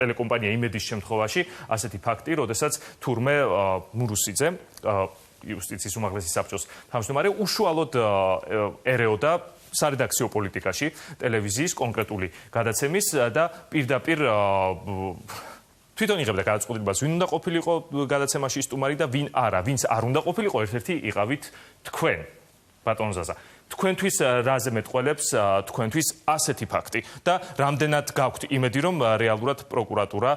ტელეკომპანია იმედის შემთხვევაში ასეთი ფაქტი, როდესაც თურმე მურუსიძე იუსტიციის უმაღლესი საბჭოს თავმჯდომარე უშუალოდ ერეოდა სარედაქციო პოლიტიკაში ტელევიზიის კონკრეტული გადაცემის და პირდაპირ თვითონ იღებდა გადაწყვეტილებას, ვინ უნდა ყოფილიყო გადაცემაში სტუმარი და ვინ არა, ვინც არ უნდა ყოფილიყო, ერთ-ერთი იყავით თქვენ, ბატონ ზაზა. თქვენთვის რაზე მეტყველებს თქვენთვის ასეთი ფაქტი და რამდენად გაქვთ იმედი, რომ რეალურად პროკურატურა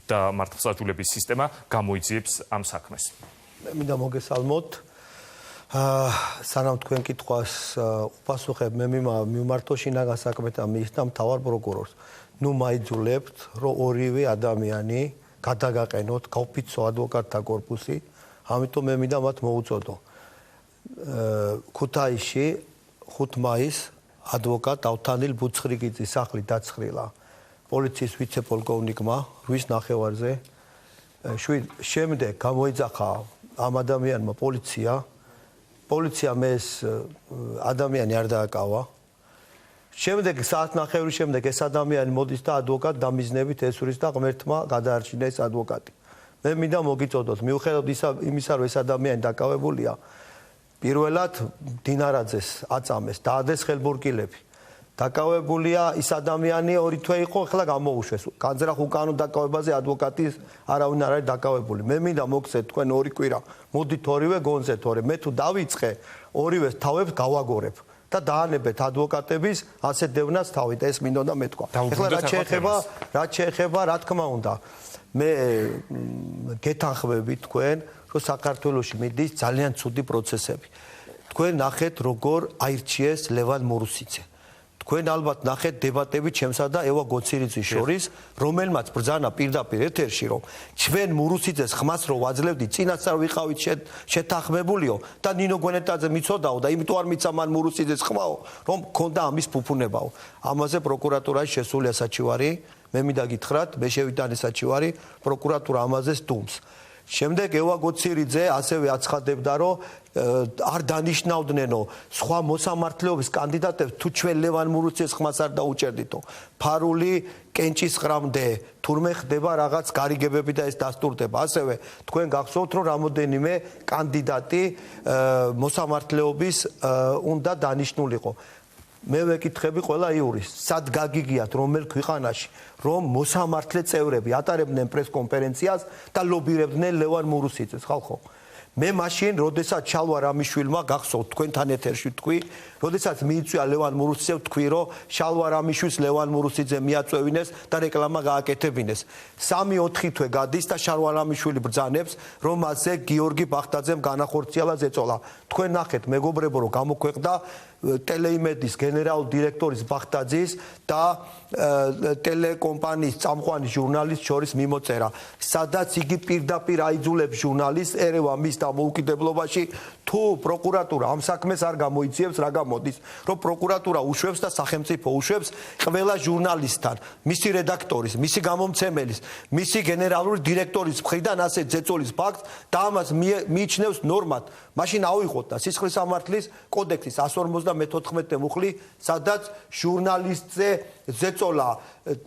და მართლმსაჯულების სისტემა გამოიძიებს ამ საქმეს? მე მინდა მოგესალმოთ. სანამ თქვენ კითხვას უპასუხებ, მე მიმართო შინაგან საქმეთა მინისტრს და მთავარ პროკურორს. ნუ მაიძულებთ, რომ ორივე ადამიანი გადაგაყენოთ გაუფიცო ადვოკატთა კორპუსი, ამიტომ მე მინდა მათ მოუწოდო. ქუთაისში 5 მაისს ადვოკატ ავთანილ ბუცხრიგიძის სახლი დაცხრილა პოლიციის ვიცე-პოლკოვნიკმა 8 ნახევარზე. შემდეგ გამოიძახა ამ ადამიანმა პოლიციამ ეს ადამიანი არ დააკავა. შემდეგ საათნახევრის შემდეგ ეს ადამიანი მოდის და ადვოკატ დამიზნებით ესურის და ღმერთმა გადაარჩინა ეს ადვოკატი. მე მინდა მოგიწოდოთ, მიუხედავად იმისა, რომ ეს ადამიანი დაკავებულია, პირველად დინარაძეს აწამეს, დაადეს ხელბურკილები. დაკავებულია ის ადამიანი ორი თვე იყო, ახლა გამოუშვეს. განზრახ უკანონო დაკავებაზე ადვოკატის არავინ არ არის დაკავებული. მე მინდა მოგცეთ თქვენ ორი კვირა, მოდით ორივე გონზე თორე მე თუ დავიწყე, ორივეს თავებს გავაგორებ და დაანებეთ ადვოკატების ასე დევნას თავით, ეს მინდოდა მეთქვა. ახლა რაც შეეხება, რა თქმა უნდა, მე გეთანხმებით თქვენ, რომ საქართველოში მიდის ძალიან ცუდი პროცესები. თქვენ ნახეთ, როგორ აირჩიეს ლევან მურუსიძე. თქვენ ალბათ ნახეთ დებატები ჩემსა და ევა გოცირიძის შორის, რომელმაც ბრძანა პირდაპირ ეთერში, რომ ჩვენ მურუსიძეს ხმას რო ვაძლევდით, წინასწარ ვიყავით შეთანხმებულიო და ნინო გვენეტაძე მიცოდაო და იმიტომ არ მიცა მან მურუსიძეს ხმაო, რომ ქონდა ამის ფუფუნებაო. ამაზე პროკურატურაში შესულია საჩივარი, მე მინდა გითხრათ, მე შევიტანე საჩივარი, პროკურატურა ამაზე სტუმს. შემდეგ ევა გოცირიძე ასევე აცხადებდა, რომ არ დანიშნავდნენო სხვა მოსამართლეობის კანდიდატებს თუ ჩვენ ლევან მურუსიძეს ხმას არ დაუჭერდითო. ფარული კენჭის ყრამდე თურმე ხდება რაღაც გარიგებები და ეს დასტურდება. ასევე თქვენ გახსოვთ, რომ რამოდენიმე კანდიდატი მოსამართლეობის უნდა დანიშნულიყო. მე ვეკითხები ყველა იურის, სად გაგიგიათ რომელ ქვეყანაში, რომ მოსამართლე წევრები ატარებდნენ პრესკონფერენციას და ლობირებდნენ ლევან მურუსიძეს, ხალხო. მე მაშინ, როდესაც ჩალვა რამიშვილმა, გახსოვთ თქვენთან ეთერში თქვი, როდესაც მიიწვია ლევან მურუსიძემ, თქვი, რომ შალვა რამიშვილს ლევან მურუსიძე მიაწვევინეს და რეკლამა გააკეთებინეს. 3-4 თვე გადის და შალვა რამიშვილი ბრძანებს, რომ მასზე გიორგი ბახტაძემ განახორციელა ზეწოლა. თქვენ ნახეთ, მეგობრებო, რომ გამოქვეყნდა ტელეიმედის გენერალურ დირექტორის ბახტაძის და ტელეკომპანიის წამყვანი ჟურნალისტ შორის მიმოწერა, სადაც იგი პირდაპირ აიძულებს ჟურნალისტს ერევა მის დამოუკიდებლობაში, თუ პროკურატურა ამ საქმეს არ გამოიძიებს, რა გამოდის, რომ პროკურატურა უშვებს და სახელმწიფო უშვებს ყველა ჟურნალისტთან, მისი რედაქტორის, მისი გამომცემელის, მისი გენერალური დირექტორის მხრიდან ასე ზეწოლის ფაქტს და ამას მიიჩნევს ნორმად. მაშინ ავიღოთ და სისხლის სამართლის კოდექსის 154 მუხლი, სადაც ჟურნალისტზე ზეწოლა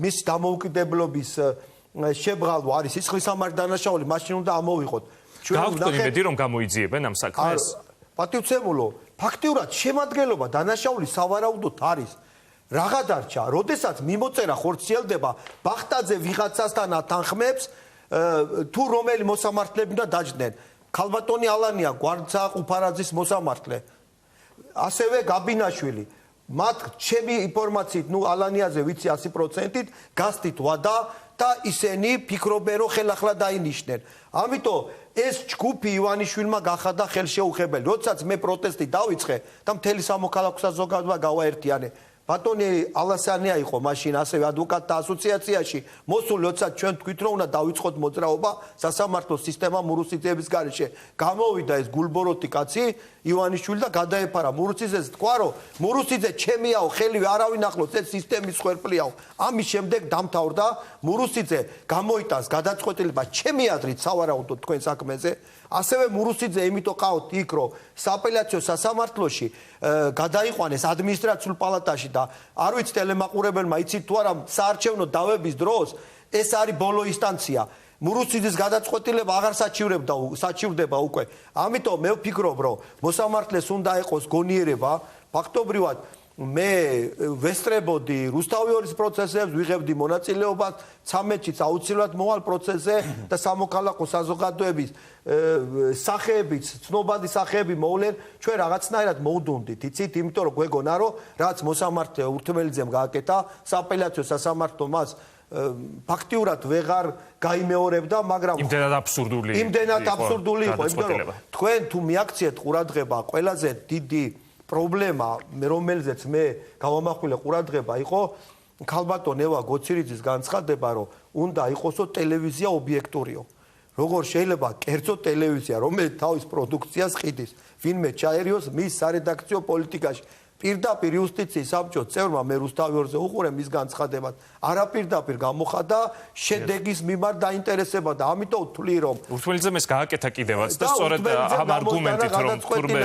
მის დამოუკიდებლობის შებრალვა არის სისხლის სამართლის დანაშაული, მაშინ უნდა ამოვიღოთ. გაქვთ იმედი, რომ გამოიძიებენ ამ საქმეს? პატივცემულო, ფაქტიურად შემადგენლობა დანაშაულის სავარაუდოდ არის. რაღა დარჩა, როდესაც მიმოწერა ხორციელდება, ბახტაძე ვიღაცასთან ათანხმებს, თუ რომელი მოსამართლეები უნდა დაჯდნენ. ქალბატონი ალანია გვარცა ყუფარაძის მოსამართლე. ასევე გაბინაშვილი. მათ ჩემი ინფორმაციით, ალანიაზე ვიცი 100%-ით, გასდით ვადა და ისინი ფიქრობენ, რომ ხელახლა დაინიშნენ. ამიტომ ეს ჯგუფი ივანიშვილმა გახადა ხელშეუხებელი. როდესაც მე პროტესტი დავიწყე და მთელი სამოქალაქო საზოგადოება გავაერთიანე. ბატონი ალასანია იყო მაშინ ასევე ადვოკატთა ასოციაციაში მოსული, როდესაც ჩვენ თქვით, რომ უნდა დავიწყოთ მოძრაობა სასამართლო სისტემა მურუსიძეების გარეშე. გამოვიდა ეს გულბოროტი კაცი ივანიშვილი და გადაეფარა მურუსიძეს, თქვა, რომ მურუსიძე ჩემიაო, ხელივე არავინ ახლოს, ეს სისტემის ხერხლიაო. ამის შემდეგ დამთავრდა მურუსიძე გამოიტანს გადაწყვეტილება ჩემი აზრით სავარაუდოდ თქვენ საქმეზე. ასევე მურუსიძე იმიტომ ყავთ იქ, რომ სააპელაციო სასამართლოში გადაიყვანეს ადმინისტრაციულ პალატაში და არ ვიცი ტელემაყურებელმა იცით თუ არა, საარჩევნო დავების დროს ეს არის ბოლო ინსტანცია. მურუსიძის გადაწყვეტილება აღარ საჩივრდება უკვე. ამიტომ მე ვფიქრობ, რომ მოსამართლეს უნდა ეყოს გონიერება, ფაქტობრივად მე ვესწრებოდი რუსთავიორის პროცესებს, ვიღებდი მონაწილეობას 13-ში აუცილებლად მოვალ პროცესზე და სამოქალაქო საზოგადოების სახეებიც, ცნობადი სახეები მოვლენ, ჩვენ რაღაცნაირად მოვდუნდით, იცით, იმიტომ რომ გვეგონა, რომ რაც მოსამართლე ურთმელიძემ გააკეთა, სააპელაციო სასამართლო მას ფაქტიურად ვეღარ გაიმეორებდა, მაგრამ იმდენად აბსურდული იყო, იმიტომ რომ თქვენ თუ მიაქციეთ ყურადღება, ყველაზე დიდი პრობლემა, რომელზეც მე გავამახვილე ყურადღება იყო ქალბატონ ევა გოცირიძის განცხადება, რომ უნდა იყოსო ტელევიზია ობიექტურიო. როგორ შეიძლება კერძო ტელევიზია, რომელიც თავის პროდუქციას ყიდის, ვინმე ჩაერიოს მის სარედაქციო პოლიტიკაში. პირდაპირ იუსტიციის საბჭოს წევრმა მე რუსთავიორზე უყურე მის განცხადებას. არაპირდაპირ გამოხატა შედეგის მიმართ დაინტერესება და ამიტომ ვთვლი, რომ ურთმელიძემ ეს გააკეთა კიდევაც და სწორედ ამ არგუმენტით, რომ თურმე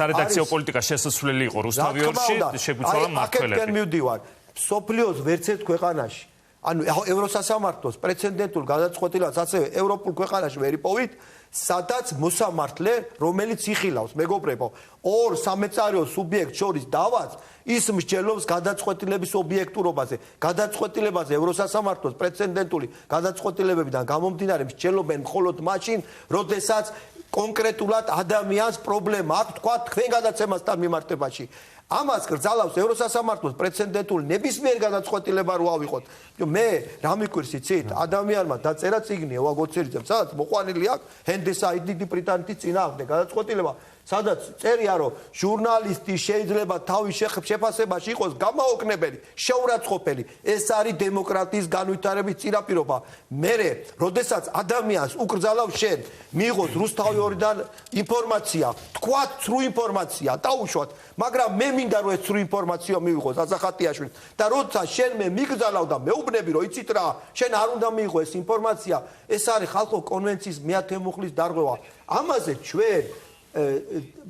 სარედაქციო პოლიტიკა შესაძლებელი იყო რუსთავიორში, შეგვიცვალა მმართველები. აქეთკენ მივდივარ. სოფლიოს ვერც ერთ ქვეყანაში, ანუ ევროსასამართლოს პრეცედენტულ გადაწყვეტილებას ასევე ევროპულ ქვეყანაში ვერ იპოვით, სადაც მოსამართლე, რომელიც იხილავს, მეგობრებო, ორ სამეწარეო სუბიექტს შორის დავას, ის მსჯელობს გადაწყვეტილების ობიექტურობაზე. გადაწყვეტილებაზე ევროსასამართლოს პრეცედენტული გადაწყვეტილებებიდან გამომდინარე მსჯელობენ მხოლოდ მაშინ, როდესაც კონკრეტულად ადამიანს პრობლემა აქვს, თქვა თქვენ გადაცემასთან მიმართებაში. ამას გრძალავს ევროსასამართლოს პრეცედენტული ნებისმიერ გადაწყვეტილება რო ავიღოთ. მე რა მიკვირს იცით? ადამიანმა დაწერა წიგნი ევა გოცირიძემ, სადაც მოყვანილი აქვს ჰენდესაიდი დიდი ბრიტანეთის წინააღმდეგ გადაწყვეტილება, სადაც წერია, რომ ჟურნალისტი შეიძლება თავის შეფასებაში იყოს გამაოკნებელი, შეურაცხყოფელი. ეს არის დემოკრატიის განვითარების წინაპირობა. მერე, როდესაც ადამიანს უკრძალავს შენ, მიიღოს რუსთავიორიდან ინფორმაცია, თქვა ცრუ ინფორმაცია, დაუშვათ, მაგრამ მე მინდა რომ ეს ცრუ ინფორმაცია მივიღოს აზახატიაშვილს და როცა შენ მე მიგრძალავ და მეუბნები რომ იცით რა, შენ არ უნდა მიიღო ეს ინფორმაცია, ეს არის ხალხო კონვენციის მე-10 მუხლის დარღვევა. ამაზე ჩვენ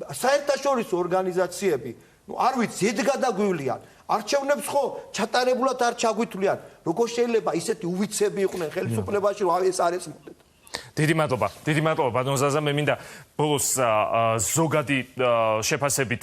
საერთაშორისო ორგანიზაციები, არ ვიცი, ზედგადაგვივლიან. არჩევნებს ხო ჩატარებულად არ ჩაგვითვლიან. როგორ შეიძლება ისეთი უვიცები იყვნენ ხელისუფლებაში, რომ ეს არ ესმოდეთ. დიდი მადლობა ბატონ ზაზა, მე მინდა ბოლოს ზოგადი შეფასებით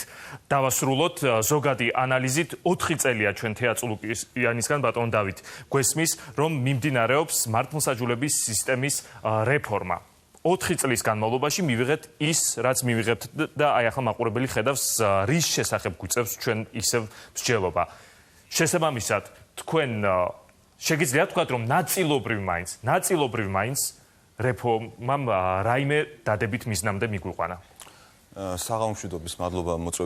დავასრულოთ, ზოგადი ანალიზით. 4 წელია ჩვენ თეატრულიანისგან ბატონ დავით გვესმის, რომ მიმდინარეობს მართლმსაჯულების სისტემის რეფორმა. 4 წლის განმავლობაში მივიღეთ ის, რაც მივიღებთ და აი ახლა მაყურებელი ხედავს, რის შესახებ გვიწევს ჩვენ ისევ მსჯელობა. შესაბამისად, თქვენ შეგიძლიათ თქვათ, რომ ნაწილობრივ მაინც რეფორმამ რაიმე დადებით მიზნამდე მიგვიყვანა. საღამომშვიდობის მადლობა მოწვევის